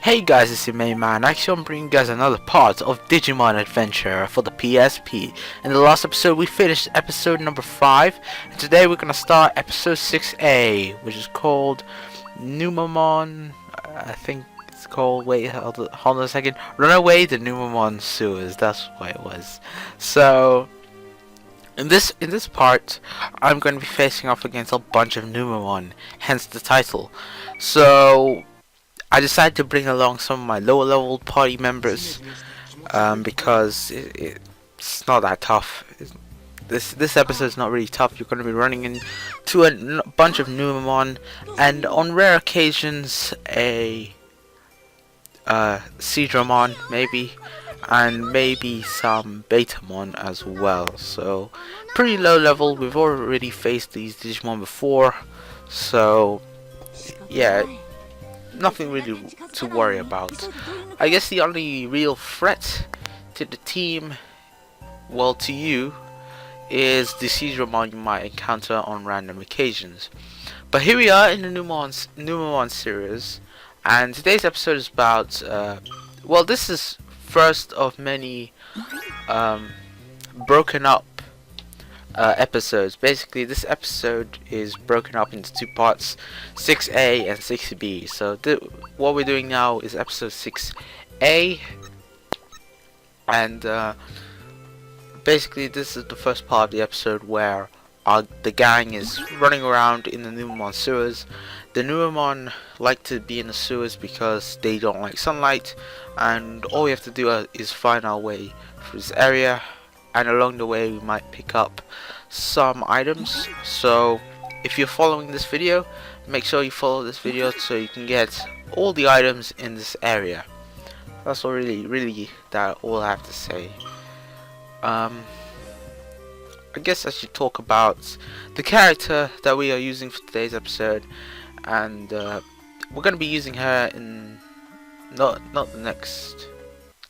Hey guys, it's your main man. Actually, I'm bringing you guys another part of Digimon Adventure for the PSP. In the last episode, we finished episode number 5, and today we're gonna start episode 6A, which is called Numemon. I think it's called. Wait, hold on a second. Run away the Numemon sewers. That's what it was. So. In this part, I'm going to be facing off against a bunch of Numemon, hence the title. So I decided to bring along some of my lower level party members because it's not that tough. This episode is not really tough. You're going to be running into a bunch of Numemon, and on rare occasions a Seedramon maybe, and maybe some Betamon as well. So pretty low level. We've already faced these Digimon before, so yeah, nothing really to worry about. I guess the only real threat to the team, well, to you, is the Seedramon you might encounter on random occasions. But here we are in the Numemon series, and today's episode is about well, this is first of many broken up episodes. Basically, this episode is broken up into two parts, 6A and 6B. So what we're doing now is episode 6A, and basically this is the first part of the episode where the gang is running around in the Numemon sewers. The Numemon like to be in the sewers because they don't like sunlight, and all we have to do is find our way through this area, and along the way we might pick up some items. So if you're following this video, make sure you follow this video so you can get all the items in this area. That's all really that all I have to say. I guess I should talk about the character that we are using for today's episode, and we're going to be using her in not the next.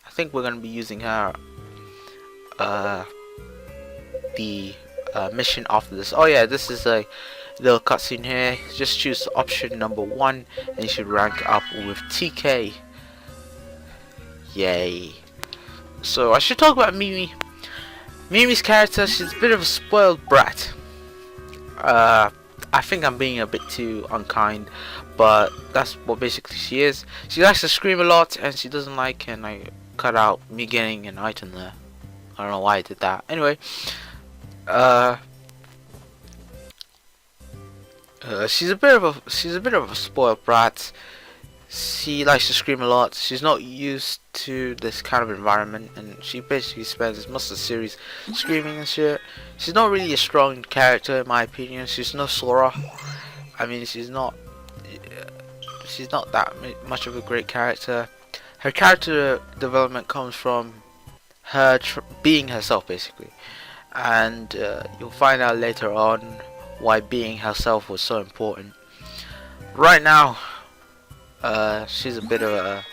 I think we're going to be using her the mission after this. Oh yeah, this is a little cutscene here. Just choose option number 1 and you should rank up with TK. Yay. So I should talk about Mimi. Mimi's character, she's a bit of a spoiled brat. I think I'm being a bit too unkind, but that's what basically she is. She likes to scream a lot, and she doesn't like, and I cut out me getting an item there. I don't know why I did that. Anyway, she's a bit of a spoiled brat. She likes to scream a lot. She's not used to this kind of environment, and she basically spends most of the series screaming and shit. She's not really a strong character in my opinion. She's no Sora. I mean, she's not that much of a great character. Her character development comes from her being herself, basically, and you'll find out later on why being herself was so important. Right now, she's a bit of a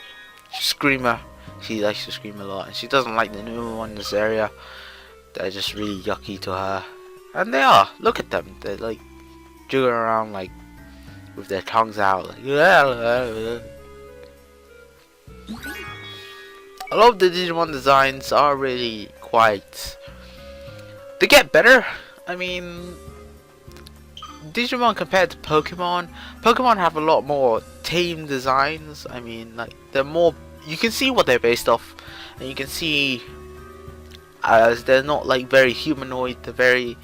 screamer. She likes to scream a lot, and she doesn't like the new one in this area. They're just really yucky to her, and they are. Look at them. They're like jiggling around like with their tongues out. Like, a lot of the Digimon designs are really quite. They get better. I mean, Digimon compared to Pokemon have a lot more tame designs. I mean, like, they're more, you can see what they're based off, and you can see as they're not like very humanoid. They're very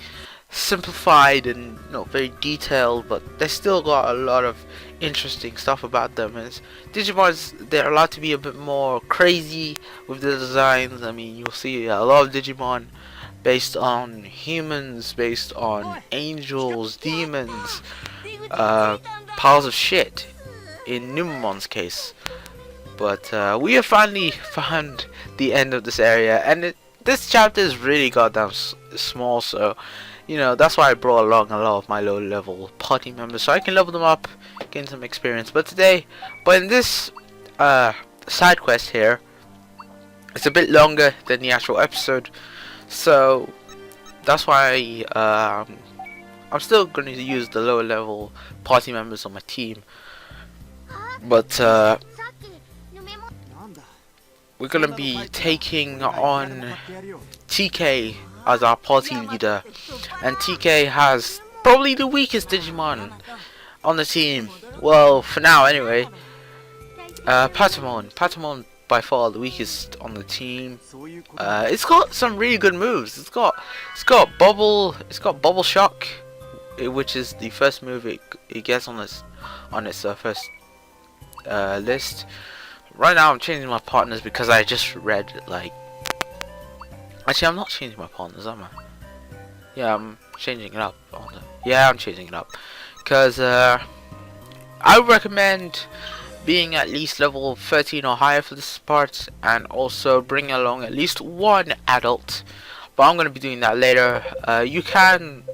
simplified and not very detailed, but they still got a lot of interesting stuff about them. And Digimon, they're allowed to be a bit more crazy with the designs. I mean, you'll see a lot of Digimon based on humans, based on angels, demons, piles of shit in Numemon's case. But we have finally found the end of this area, and this chapter is really goddamn small, so you know, that's why I brought along a lot of my low level party members, so I can level them up, gain some experience. But in this side quest here, it's a bit longer than the actual episode, so that's why I'm still going to use the lower level party members on my team. But we're gonna be taking on TK as our party leader, and TK has probably the weakest Digimon on the team. Well, for now anyway. Patamon by far the weakest on the team. It's got some really good moves. It's got Bubble Shock, which is the first move it gets on its first list. Right now I'm changing my partners because I just read like. Actually, I'm not changing my partners, am I? Yeah, I'm changing it up. Yeah, I'm changing it up because I would recommend being at least level 13 or higher for this part, and also bring along at least one adult, but I'm going to be doing that later. You can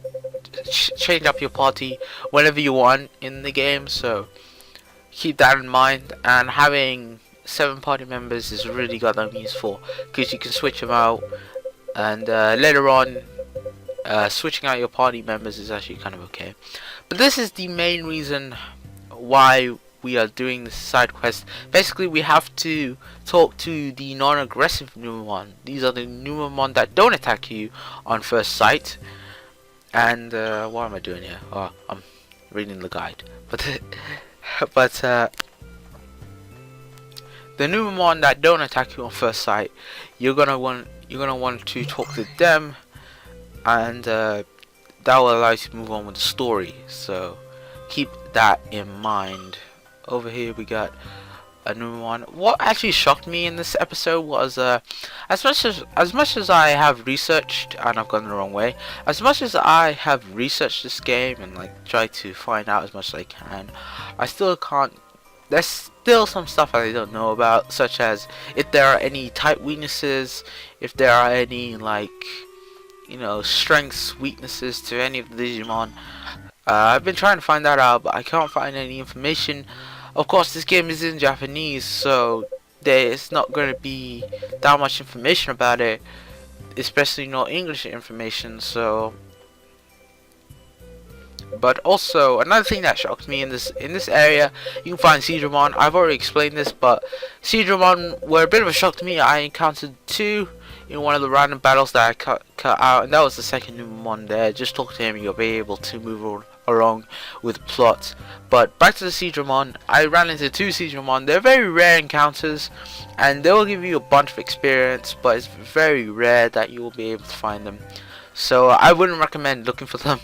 change up your party whenever you want in the game, so keep that in mind. And having 7 party members is really goddamn useful because you can switch them out, and later on switching out your party members is actually kind of okay. But this is the main reason why we are doing this side quest. Basically, we have to talk to the non-aggressive Numemon. These are the Numemon that don't attack you on first sight. And what am I doing here? Oh, I'm reading the guide. But the Numemon that don't attack you on first sight, you're gonna want to talk to them, and that will allow you to move on with the story. So keep that in mind. Over here we got a new one. What actually shocked me in this episode was as much as I have researched, and I've gone the wrong way, as much as I have researched this game and like tried to find out as much as I can, I still can't. There's still some stuff I don't know about, such as if there are any type weaknesses, if there are any like, you know, strengths, weaknesses to any of the Digimon. I've been trying to find that out, but I can't find any information. Of course, this game is in Japanese, so there's not going to be that much information about it, especially no English information. So, but also another thing that shocked me in this area, you can find Sidramon. I've already explained this, but Sidramon were a bit of a shock to me. I encountered 2 in one of the random battles that I cut out, and that was the second Numemon there. Just talk to him, you'll be able to move along with the plot. But back to the Sidramon, I ran into 2 Sidramon. They're very rare encounters, and they will give you a bunch of experience, but it's very rare that you will be able to find them. So I wouldn't recommend looking for them.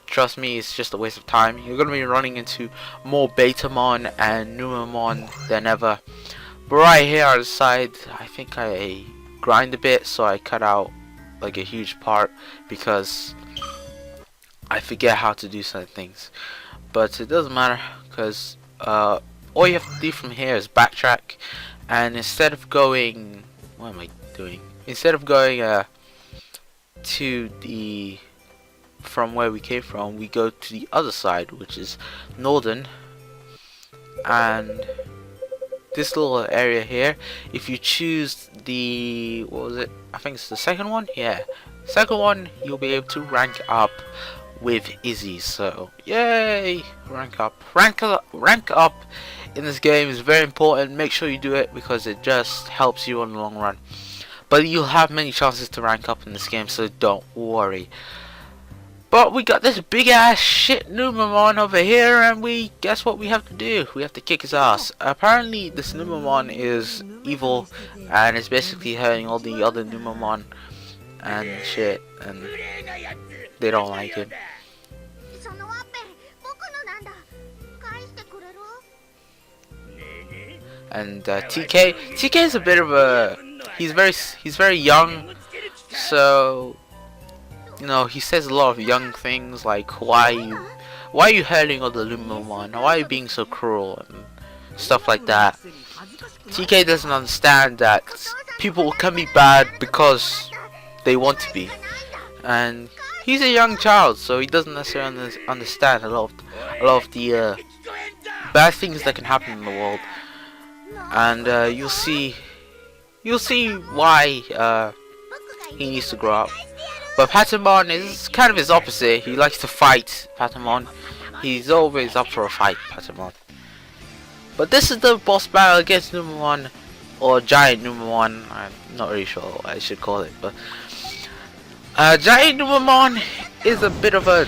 Trust me, it's just a waste of time. You're going to be running into more Betamon and Numemon than ever. But right here on the side, I think I grind a bit, so I cut out like a huge part because I forget how to do certain things. But it doesn't matter, because all you have to do from here is backtrack, and instead of going, what am I doing? Instead of going to the, from where we came from, we go to the other side, which is northern. And this little area here, if you choose the, what was it, I think it's the second one, yeah, second one, you'll be able to rank up with Izzy. So yay, rank up in this game is very important. Make sure you do it because it just helps you in the long run, but you'll have many chances to rank up in this game, so don't worry. But we got this big ass shit Numemon over here, and guess what we have to do? We have to kick his ass. Apparently this Numemon is evil and is basically hurting all the other Numemon and shit, and they don't like him. And TK is a bit of a, he's very young, so you know, he says a lot of young things like, why are you hurting other Numemon? Why are you being so cruel and stuff like that. TK doesn't understand that people can be bad because they want to be, and he's a young child, so he doesn't necessarily understand a lot of the bad things that can happen in the world. And you'll see why he needs to grow up. But Patamon is kind of his opposite. He likes to fight. Patamon, he's always up for a fight. Patamon. But this is the boss battle against Numemon. or Giant Numemon. I'm not really sure what I should call it, but Giant Numemon is a bit of a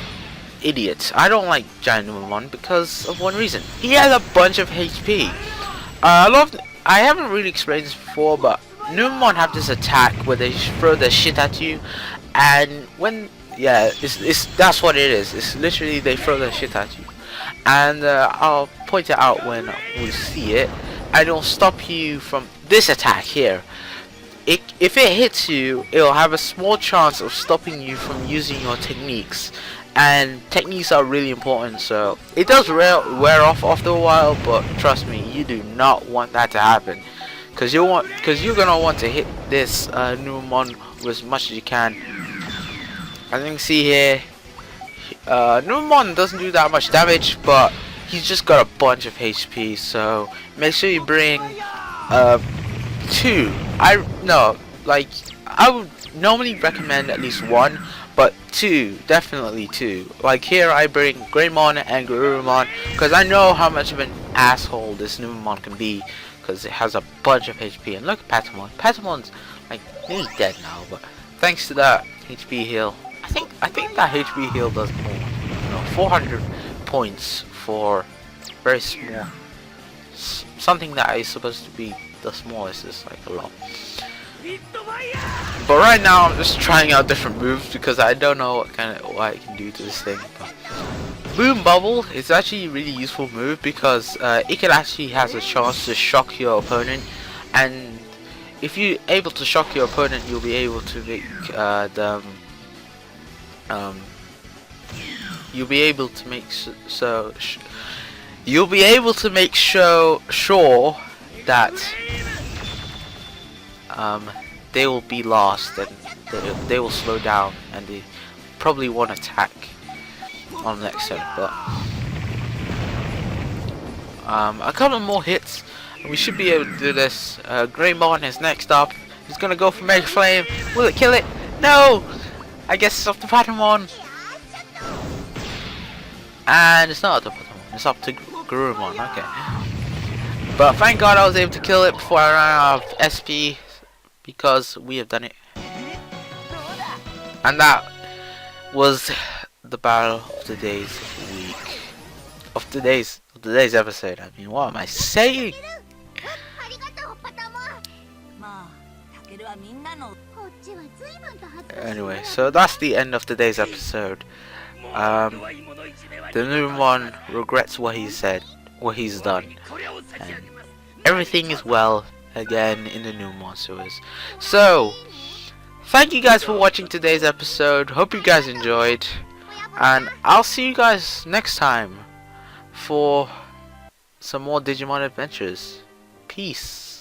idiot. I don't like Giant Numemon because of one reason. He has a bunch of HP. I haven't really explained this before, but Numemon have this attack where they throw their shit at you, and when that's what it is. It's literally they throw their shit at you, and I'll point it out when we see it, and it'll stop you from this attack here. If it hits you, it'll have a small chance of stopping you from using your techniques, and techniques are really important. So it does wear off after a while, but trust me, you do not want that to happen, because you're gonna want to hit this Numemon with as much as you can. As you can see here, Numemon doesn't do that much damage, but he's just got a bunch of HP. So make sure you bring 2. I would normally recommend at least 1, but 2, definitely 2. Like here I bring Greymon and Garurumon because I know how much of an asshole this Numemon can be, because it has a bunch of HP. And look at Patamon. Patamon's like nearly dead now, but thanks to that HP heal, I think that HP heal does more. You know, 400 points for very small, something that is supposed to be the smallest is like a lot. But right now I'm just trying out different moves because I don't know what I can do to this thing. But Boom Bubble is actually a really useful move because it can actually has a chance to shock your opponent, and if you're able to shock your opponent, you'll be able to make you'll be able to make sure that they will be lost, and they will slow down, and they probably won't attack on the next turn. But a couple more hits and we should be able to do this. Greymon is next up. He's gonna go for Mega Flame. Will it kill it? No! I guess it's up to Patamon. And it's not up to Patamon, it's up to Garurumon. Okay. But thank God I was able to kill it before I ran out of SP, because we have done it. And that was the battle of today's week. Of today's episode. I mean, what am I saying? Anyway, so that's the end of today's episode. The Numemon regrets what he said, what he's done, and everything is well again in the Numemon series. So, thank you guys for watching today's episode. Hope you guys enjoyed, and I'll see you guys next time for some more Digimon adventures. Peace.